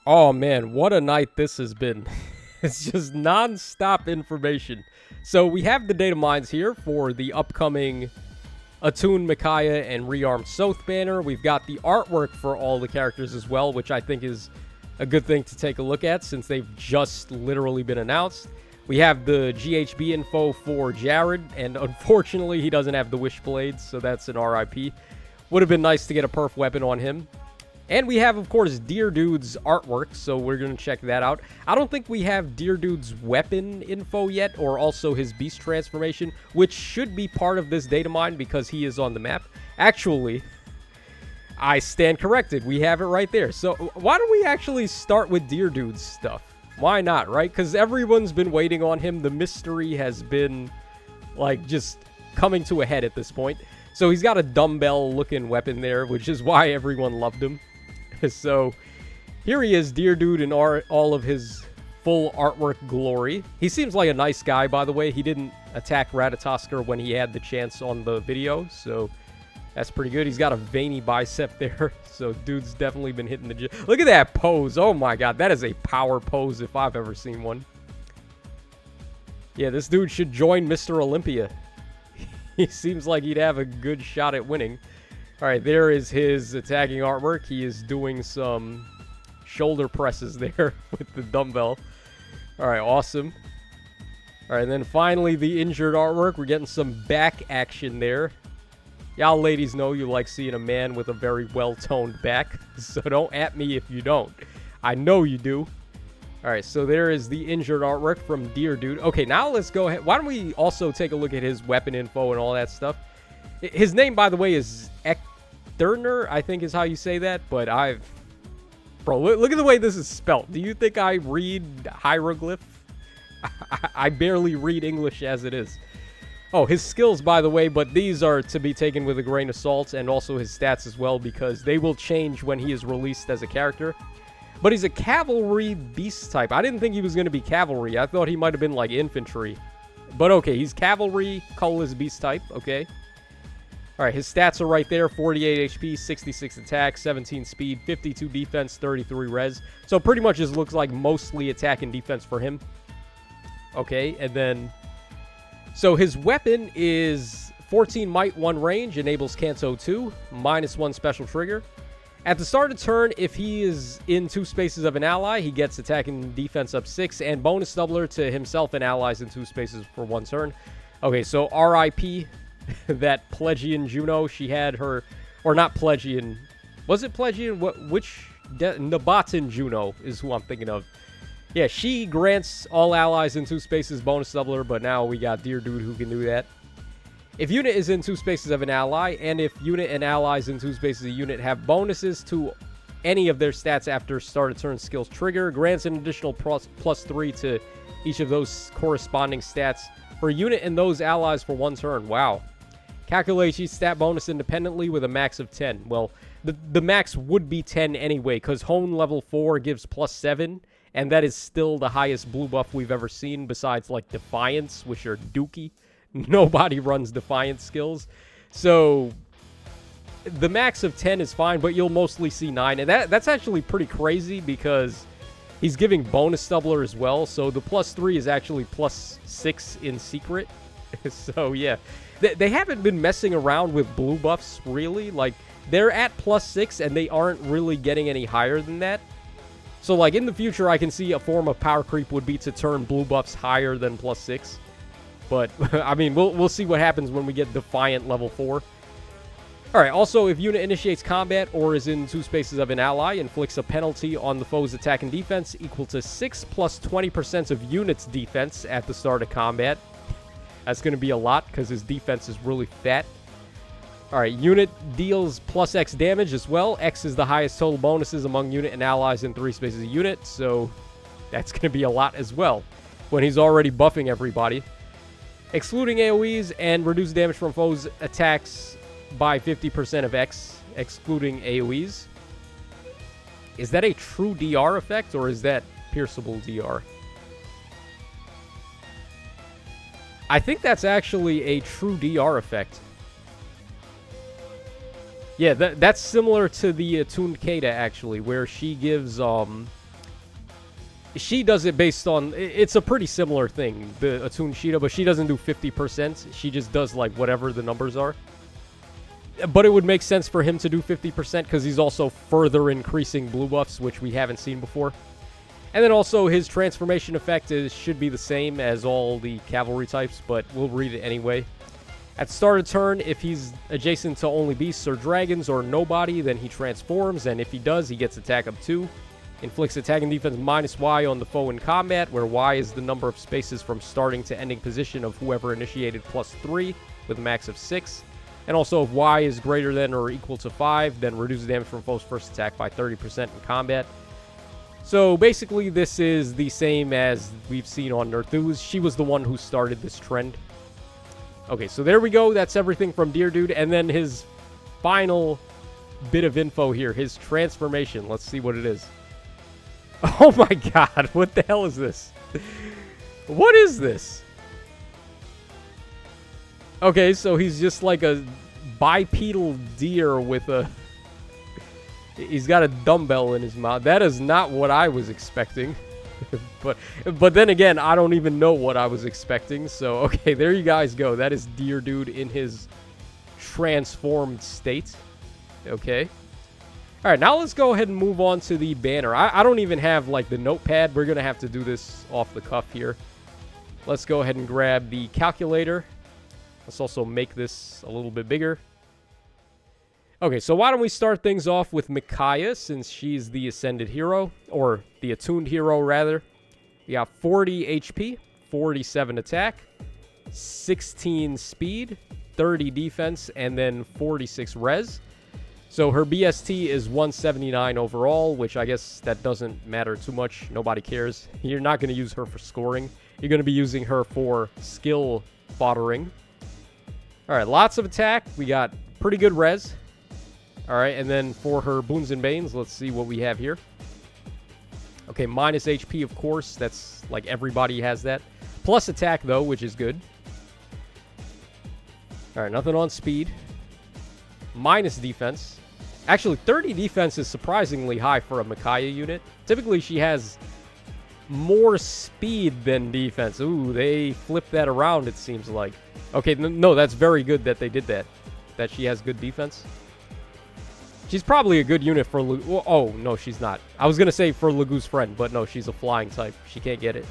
Oh man, what a night this has been. It's just non-stop information. So we have the Datamines here for the upcoming Attuned, Micaiah, and Rearmed Sothe banner. We've got the artwork for all the characters as well, which I think is a good thing to take a look at since they've just literally been announced. We have the GHB info for Jared, and unfortunately he doesn't have the Wishblades, so that's an RIP. Would have been nice to get a perf weapon on him. And we have, of course, Deer Dude's artwork, so we're going to check that out. I don't think we have Deer Dude's weapon info yet, or also his beast transformation, which should be part of this data mine because he is on the map. Actually, I stand corrected. We have it right there. So why don't we actually start with Deer Dude's stuff? Why not, right? Because everyone's been waiting on him. The mystery has been, like, just coming to a head at this point. So he's got a dumbbell-looking weapon there, which is why everyone loved him. So here he is, Deer Dude, in all of his full artwork glory. He seems like a nice guy, by the way. He didn't attack Ratatoskr when he had the chance on the video, so that's pretty good. He's got a veiny bicep there, so dude's definitely been hitting the gym. Look at that pose. Oh my god, that is a power pose if I've ever seen one. Yeah, this dude should join Mr. Olympia. He seems like he'd have a good shot at winning. All right, there is his attacking artwork. He is doing some shoulder presses there with the dumbbell. All right, awesome. All right, and then finally the injured artwork. We're getting some back action there. Y'all ladies know you like seeing a man with a very well-toned back, so don't at me if you don't. I know you do. All right, so there is the injured artwork from Deer Dude. Okay, now let's go ahead. Why don't we also take a look at his weapon info and all that stuff? His name, by the way, is Ekterner, I think is how you say that, but Bro, look at the way this is spelt. Do you think I read hieroglyph? I barely read English as it is. Oh, his skills, by the way, but these are to be taken with a grain of salt, and also his stats as well, because they will change when he is released as a character. But he's a cavalry beast type. I didn't think he was going to be cavalry. I thought he might have been like infantry. But okay, he's cavalry, colorless beast type. Okay. All right, his stats are right there. 48 HP, 66 attack, 17 speed, 52 defense, 33 res. So pretty much just looks like mostly attack and defense for him. Okay, and then... So his weapon is 14 might, 1 range, enables Canto 2, -1 special trigger. At the start of turn, if he is in 2 spaces of an ally, he gets attack and defense up 6, and bonus doubler to himself and allies in 2 spaces for 1 turn. Okay, so RIP, that Plegian Juno, she had her, or not Plegian, was it Plegian? Nabatan Juno is who I'm thinking of. Yeah, she grants all allies in 2 spaces bonus doubler, but now we got Deer Dude who can do that. If unit is in 2 spaces of an ally, and if unit and allies in 2 spaces of a unit have bonuses to any of their stats after start of turn skills trigger, grants an additional +3 to each of those corresponding stats for a unit and those allies for 1 turn. Wow. Calculates each stat bonus independently with a max of 10. Well, the max would be 10 anyway, because Hone level 4 gives +7, and that is still the highest blue buff we've ever seen, besides, like, Defiance, which are dookie. Nobody runs Defiance skills. So, the max of 10 is fine, but you'll mostly see 9. And that's actually pretty crazy, because he's giving bonus doubler as well, so the +3 is actually +6 in secret. So, yeah. They haven't been messing around with blue buffs, really. Like, they're at +6, and they aren't really getting any higher than that. So, like, in the future, I can see a form of power creep would be to turn blue buffs higher than +6. But, I mean, we'll see what happens when we get Defiant level 4. Alright, also, if unit initiates combat or is in 2 spaces of an ally, inflicts a penalty on the foe's attack and defense equal to 6 plus 20% of unit's defense at the start of combat. That's going to be a lot, because his defense is really fat. Alright, unit deals +X damage as well. X is the highest total bonuses among unit and allies in 3 spaces a unit, so that's going to be a lot as well, when he's already buffing everybody. Excluding AoEs and reduce damage from foes' attacks by 50% of X, excluding AoEs. Is that a true DR effect, or is that pierceable DR? I think that's actually a true DR effect. Yeah, that's similar to the Attuned Kata, actually, where she gives she does it based on, it's a pretty similar thing, the Attuned Sheeta, but she doesn't do 50%. She just does, like, whatever the numbers are. But it would make sense for him to do 50% because he's also further increasing blue buffs, which we haven't seen before. And then also his transformation effect should be the same as all the cavalry types, but we'll read it anyway. At the start of turn, if he's adjacent to only beasts or dragons or nobody, then he transforms, and if he does, he gets attack up 2. Inflicts attack and defense -Y on the foe in combat, where Y is the number of spaces from starting to ending position of whoever initiated +3, with a max of 6. And also, if Y is greater than or equal to 5, then reduces damage from foe's first attack by 30% in combat. So basically, this is the same as we've seen on Nerthuz. She was the one who started this trend. Okay, so there we go. That's everything from Dear Dude. And then his final bit of info here, his transformation. Let's see what it is. Oh my god, what the hell is this? What is this? Okay, so he's just like a bipedal deer with a... He's got a dumbbell in his mouth. That is not what I was expecting. But then again, I don't even know what I was expecting. So, okay, there you guys go. That is Dear Dude in his transformed state. Okay. All right, now let's go ahead and move on to the banner. I don't even have, like, the notepad. We're going to have to do this off the cuff here. Let's go ahead and grab the calculator. Let's also make this a little bit bigger. Okay, so why don't we start things off with Micaiah, since she's the Ascended Hero, or the Attuned Hero, rather. We got 40 HP, 47 attack, 16 speed, 30 defense, and then 46 res. So her BST is 179 overall, which I guess that doesn't matter too much. Nobody cares. You're not going to use her for scoring. You're going to be using her for skill foddering. All right, lots of attack. We got pretty good res. All right, and then for her Boons and Banes, let's see what we have here. Okay, minus HP, of course. That's like everybody has that. Plus attack, though, which is good. All right, nothing on speed. Minus defense. Actually, 30 defense is surprisingly high for a Micaiah unit. Typically, she has more speed than defense. Ooh, they flipped that around, it seems like. Okay, no, that's very good that they did that. That she has good defense. She's probably a good unit for... Oh, no, she's not. I was going to say for Lagu's friend, but no, she's a flying type. She can't get it.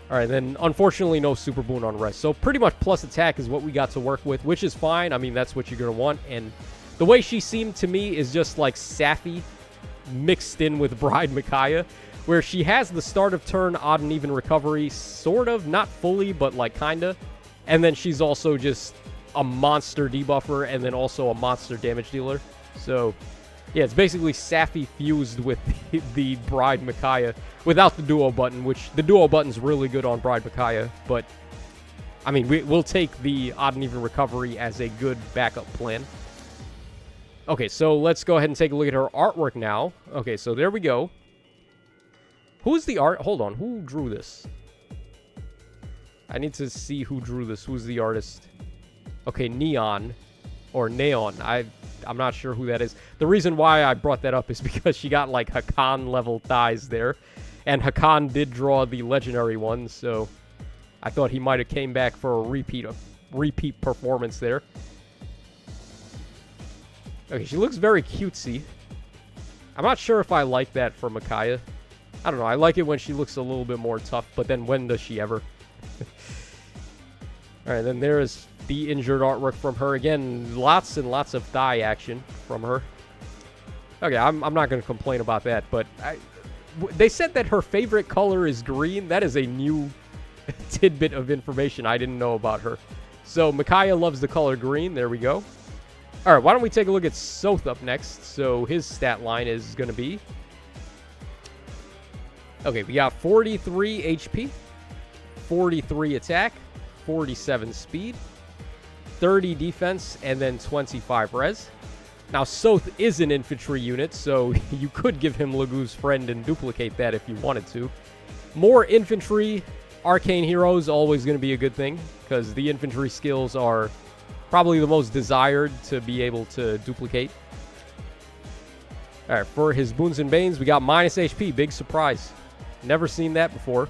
All right, then, unfortunately, no Super Boon on rest. So pretty much plus attack is what we got to work with, which is fine. I mean, that's what you're going to want. And the way she seemed to me is just like Sappy mixed in with Bride Micaiah, where she has the start of turn odd and even recovery, sort of, not fully, but like kind of. And then she's also just a monster debuffer and then also a monster damage dealer. So, yeah, it's basically Sappy fused with the Bride Micaiah without the duo button, which the duo button's really good on Bride Micaiah, but I mean, we'll take the odd and even recovery as a good backup plan. Okay, so let's go ahead and take a look at her artwork now. Okay, so there we go. Who's the art? Hold on, who drew this? I need to see who drew this. Who's the artist? Okay, Neon. Or Neon. I'm not sure who that is. The reason why I brought that up is because she got, like, Hakan-level thighs there. And Hakan did draw the legendary one, so I thought he might have came back for a repeat performance there. Okay, she looks very cutesy. I'm not sure if I like that for Micaiah. I don't know. I like it when she looks a little bit more tough, but then when does she ever? Alright, then there is the injured artwork from her. Again, lots and lots of thigh action from her. Okay, I'm not going to complain about that, but they said that her favorite color is green. That is a new tidbit of information I didn't know about her. So, Micaiah loves the color green. There we go. Alright, why don't we take a look at Sothe up next. So, his stat line is going to be... Okay, we got 43 HP, 43 attack, 47 speed, 30 defense, and then 25 res. Now, Sothe is an infantry unit, so you could give him Lagu's friend and duplicate that if you wanted to. More infantry, arcane heroes, always going to be a good thing, because the infantry skills are probably the most desired to be able to duplicate. All right, for his Boons and Banes, we got minus HP. Big surprise. Never seen that before.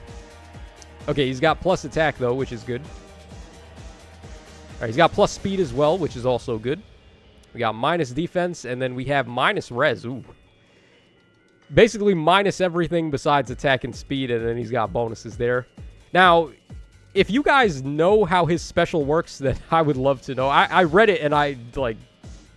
Okay, he's got plus attack, though, which is good. All right, he's got plus speed as well, which is also good. We got minus defense, and then we have minus res. Ooh. Basically minus everything besides attack and speed, and then he's got bonuses there. Now, if you guys know how his special works, then I would love to know. I read it, and I, like,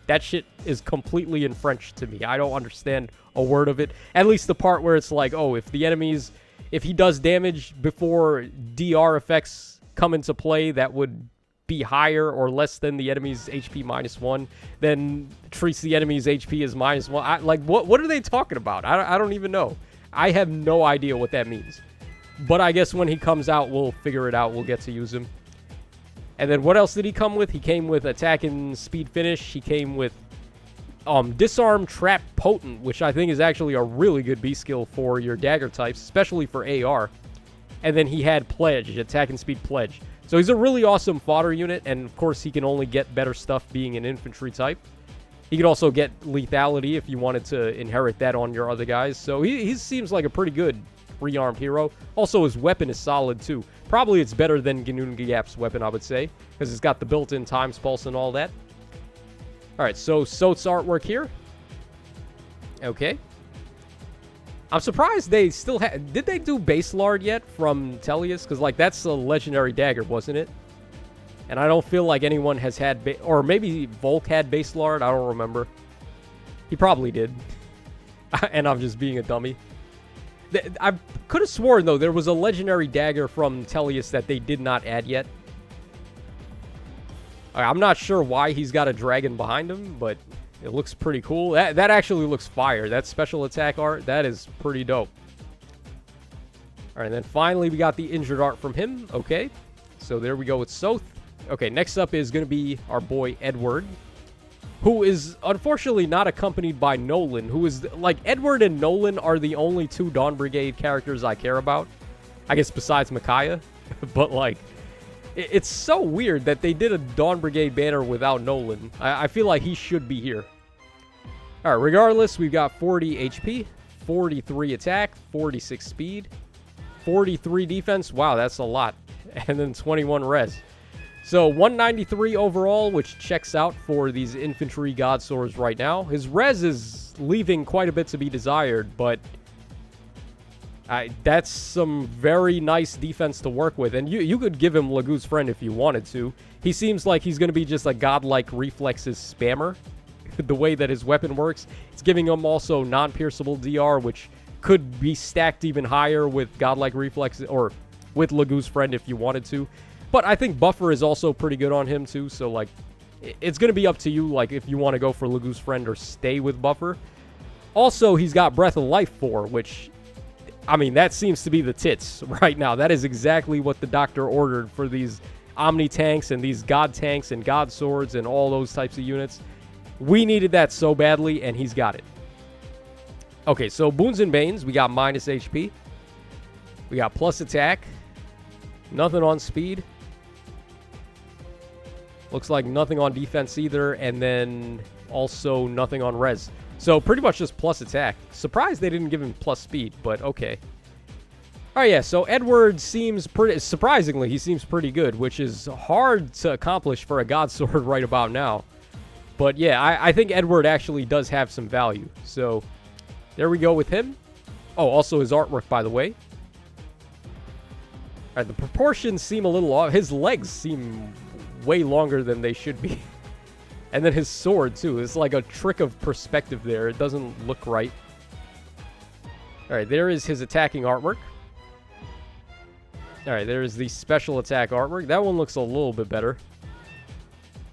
that shit is completely in French to me. I don't understand a word of it. At least the part where it's like, oh, if he does damage before DR effects come into play that would be higher or less than the enemy's HP -1, then treats the enemy's HP as -1. Like, what are they talking about? I don't even know. I have no idea what that means. But I guess when he comes out, we'll figure it out. We'll get to use him. And then what else did he come with? He came with attack and speed finish. He came with disarm, trap, potent, which I think is actually a really good B skill for your dagger types, especially for AR. And then he had pledge, attack and speed pledge. So he's a really awesome fodder unit, and of course he can only get better stuff being an infantry type. He could also get lethality if you wanted to inherit that on your other guys. So he seems like a pretty good rearmed hero. Also, his weapon is solid too. Probably it's better than Ginnungagap's weapon, I would say, because it's got the built-in times pulse and all that. Alright, so Sothe's artwork here. Okay. I'm surprised they still had... Did they do Base Lard yet from Tellius? Because, like, that's a legendary dagger, wasn't it? And I don't feel like anyone has had... Or maybe Volk had Base Lard. I don't remember. He probably did. And I'm just being a dummy. I could have sworn, though, there was a legendary dagger from Tellius that they did not add yet. I'm not sure why he's got a dragon behind him, but it looks pretty cool. That actually looks fire. That special attack art, that is pretty dope. All right, and then finally we got the injured art from him. Okay, so there we go with Sothe. Okay, next up is going to be our boy Edward, who is unfortunately not accompanied by Nolan, who is, like, Edward and Nolan are the only two Dawn Brigade characters I care about. I guess besides Micaiah. But, like, it's so weird that they did a Dawn Brigade banner without Nolan. I feel like he should be here. Alright, regardless, we've got 40 HP, 43 attack, 46 speed, 43 defense. Wow, that's a lot. And then 21 res. So 193 overall, which checks out for these infantry god swords right now. His res is leaving quite a bit to be desired, but that's some very nice defense to work with. And you could give him Lagoo's Friend if you wanted to. He seems like he's going to be just a godlike reflexes spammer. The way that his weapon works. It's giving him also non-pierceable DR, which could be stacked even higher with godlike reflexes, or with Lagoo's Friend if you wanted to. But I think Buffer is also pretty good on him too, so, like, it's going to be up to you, like, if you want to go for Lagoo's Friend or stay with Buffer. Also, he's got Breath of Life 4, which, I mean, that seems to be the tits right now. That is exactly what the doctor ordered for these Omni tanks and these God tanks and God swords and all those types of units. We needed that so badly, and he's got it. Okay, so Boons and Banes, we got minus HP. We got plus attack. Nothing on speed. Looks like nothing on defense either, and then also nothing on res. So pretty much just plus attack. Surprised they didn't give him plus speed, but okay. Alright, yeah, so Edward seems pretty... Surprisingly, he seems pretty good, which is hard to accomplish for a god sword right about now. But yeah, I think Edward actually does have some value. So there we go with him. Oh, also his artwork, by the way. Alright, the proportions seem a little off. His legs seem way longer than they should be. And then his sword, too. It's like a trick of perspective there. It doesn't look right. Alright, there is his attacking artwork. Alright, there is the special attack artwork. That one looks a little bit better.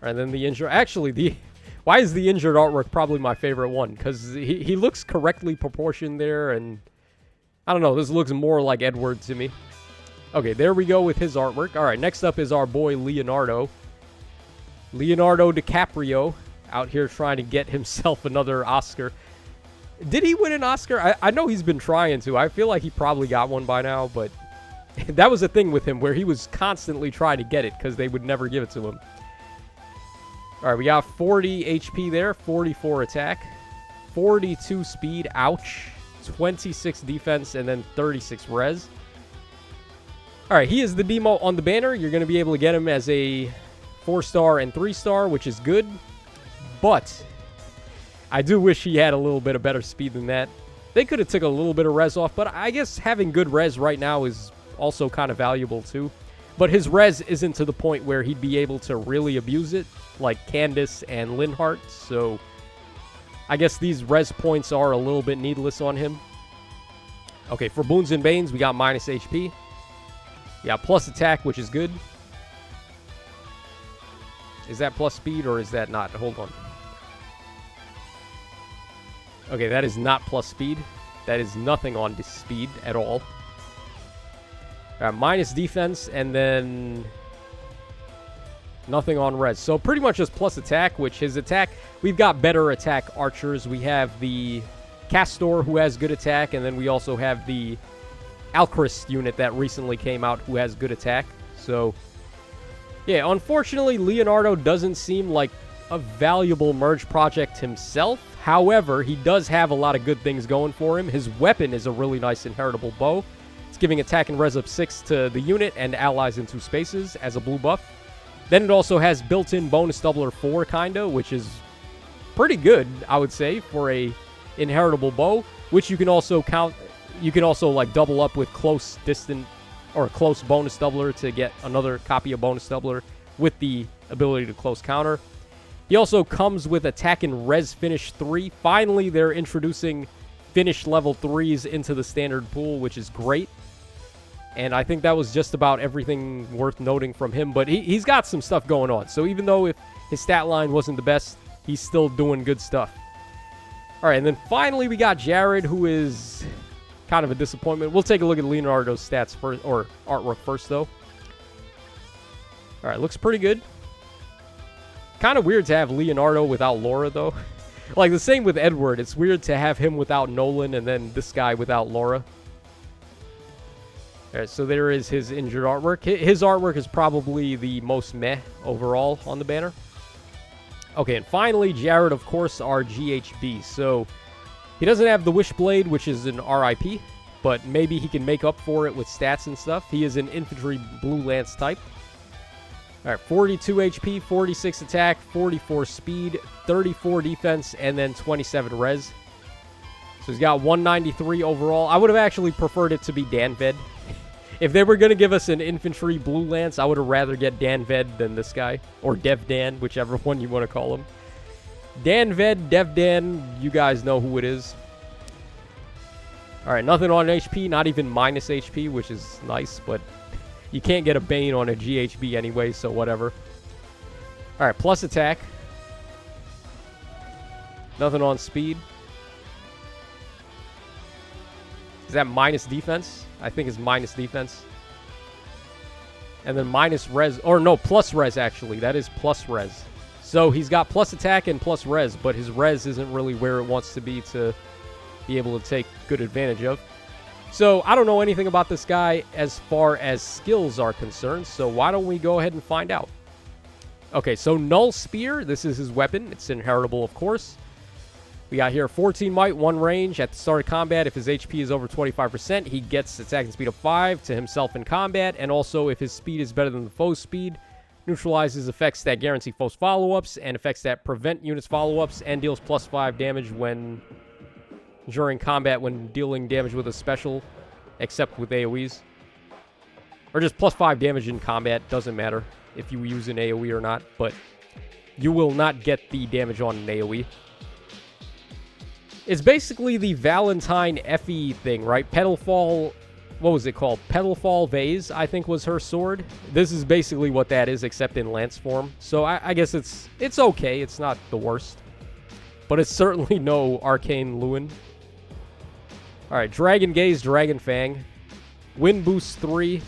Alright, then the injured... Actually, why is the injured artwork probably my favorite one? Because he looks correctly proportioned there, and... I don't know, this looks more like Edward to me. Okay, there we go with his artwork. Alright, next up is our boy Leonardo. Leonardo DiCaprio out here trying to get himself another Oscar. Did he win an Oscar? I know he's been trying to. I feel like he probably got one by now, but that was a thing with him where he was constantly trying to get it because they would never give it to him. Alright, we got 40 HP there, 44 attack, 42 speed, ouch. 26 defense, and then 36 res. Alright, he is the demo on the banner. You're going to be able to get him as a 4-star and 3-star, which is good. But I do wish he had a little bit of better speed than that. They could have took a little bit of res off, but I guess having good res right now is also kind of valuable too. But his res isn't to the point where he'd be able to really abuse it, like Candace and Linhardt, so I guess these res points are a little bit needless on him. Okay, for Boons and Banes, we got minus HP. Yeah, plus attack, which is good. Is that plus speed or is that not? Hold on. Okay, that is not plus speed. That is nothing on this speed at all. Minus defense and then nothing on res. So pretty much just plus attack, which his attack, we've got better attack archers. We have the Castor who has good attack, and then we also have the Alchrist unit that recently came out who has good attack. So yeah, unfortunately, Leonardo doesn't seem like a valuable merge project himself. However, he does have a lot of good things going for him. His weapon is a really nice inheritable bow. It's giving attack and res up 6 to the unit and allies in 2 spaces as a blue buff. Then it also has built-in bonus doubler 4, kinda, which is pretty good, I would say, for a inheritable bow, which you can also count. You can also like double up with close distant or close bonus doubler to get another copy of bonus doubler with the ability to close counter. He also comes with attack and res finish 3. Finally, they're introducing finish level 3s into the standard pool, which is great. And I think that was just about everything worth noting from him. But he's got some stuff going on. So even though if his stat line wasn't the best, he's still doing good stuff. All right, and then finally we got Jared, who is kind of a disappointment. We'll take a look at Leonardo's stats first, or artwork first, though. All right, looks pretty good. Kind of weird to have Leonardo without Laura, though. Like, the same with Edward. It's weird to have him without Nolan and then this guy without Laura. All right, so there is his injured artwork. His artwork is probably the most meh overall on the banner. Okay, and finally, Jared, of course, our GHB. So he doesn't have the Wishblade, which is an RIP, but maybe he can make up for it with stats and stuff. He is an infantry blue lance type. All right, 42 HP, 46 attack, 44 speed, 34 defense, and then 27 res. So he's got 193 overall. I would have actually preferred it to be Danved. If they were going to give us an infantry blue lance, I would have rather get Danved than this guy. Or Devdan, whichever one you want to call him. Danved, Devdan, you guys know who it is. All right, nothing on HP, not even minus HP, which is nice, but you can't get a Bane on a GHB anyway, so whatever. All right, plus attack. Nothing on speed. Is that minus defense? I think it's minus defense. And then minus res, or no, plus res actually. That is plus res. So he's got plus attack and plus res, but his res isn't really where it wants to be able to take good advantage of. So I don't know anything about this guy as far as skills are concerned, so why don't we go ahead and find out. Okay, so Null Spear, this is his weapon. It's inheritable, of course. We got here 14 might, 1 range. At the start of combat, if his HP is over 25%, he gets attack and speed of 5 to himself in combat. And also, if his speed is better than the foe's speed, neutralizes effects that guarantee foes follow-ups and effects that prevent units follow-ups, and deals plus 5 damage during combat when dealing damage with a special, except with AoEs. Or just plus 5 damage in combat. Doesn't matter if you use an AoE or not, but you will not get the damage on an AoE. It's basically the Valentine Effie thing, right? Petalfall, what was it called? Petalfall Vase, I think was her sword. This is basically what that is, except in lance form. So I guess it's okay. It's not the worst. But it's certainly no Arcane Lewin. Alright, Dragon Gaze, Dragon Fang. Wind Boost 3.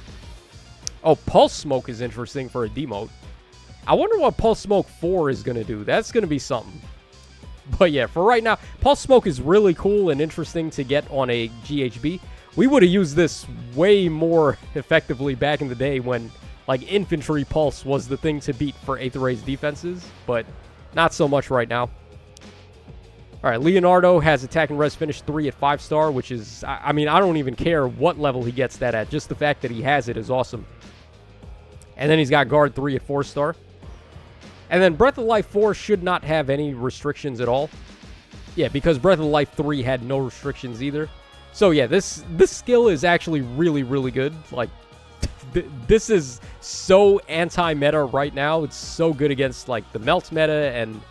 Oh, Pulse Smoke is interesting for a demote. I wonder what Pulse Smoke 4 is going to do. That's going to be something. But yeah, for right now, Pulse Smoke is really cool and interesting to get on a GHB. We would have used this way more effectively back in the day when, like, Infantry Pulse was the thing to beat for Aether Ray's defenses, but not so much right now. All right, Leonardo has attack and res finish 3 at 5-star, which is, I mean, I don't even care what level he gets that at. Just the fact that he has it is awesome. And then he's got guard 3 at 4-star. And then Breath of Life 4 should not have any restrictions at all. Yeah, because Breath of Life 3 had no restrictions either. So yeah, this skill is actually really, really good. Like, this is so anti-meta right now. It's so good against, like, the melt meta and,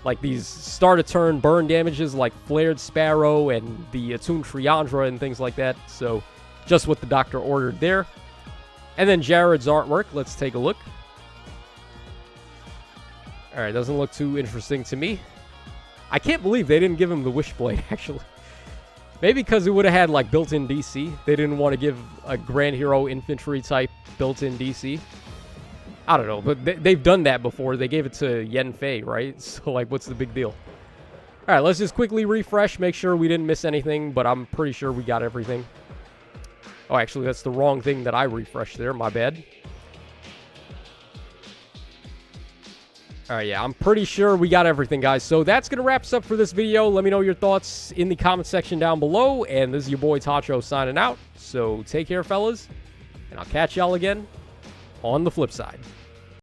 like, these start-a-turn burn damages like Flared Sparrow and the Attuned Triandra and things like that. So, just what the doctor ordered there. And then Jared's artwork. Let's take a look. Alright, doesn't look too interesting to me. I can't believe they didn't give him the Wishblade, actually. Maybe because it would have had, like, built-in DC. They didn't want to give a Grand Hero Infantry type built-in DC. I don't know, but they've done that before. They gave it to Yen Fei, right? So, like, what's the big deal? Alright, let's just quickly refresh, make sure we didn't miss anything, but I'm pretty sure we got everything. Oh, actually, that's the wrong thing that I refreshed there. My bad. Alright, yeah, I'm pretty sure we got everything, guys. So that's going to wrap us up for this video. Let me know your thoughts in the comment section down below. And this is your boy Tacho signing out. So take care, fellas. And I'll catch y'all again on the flip side.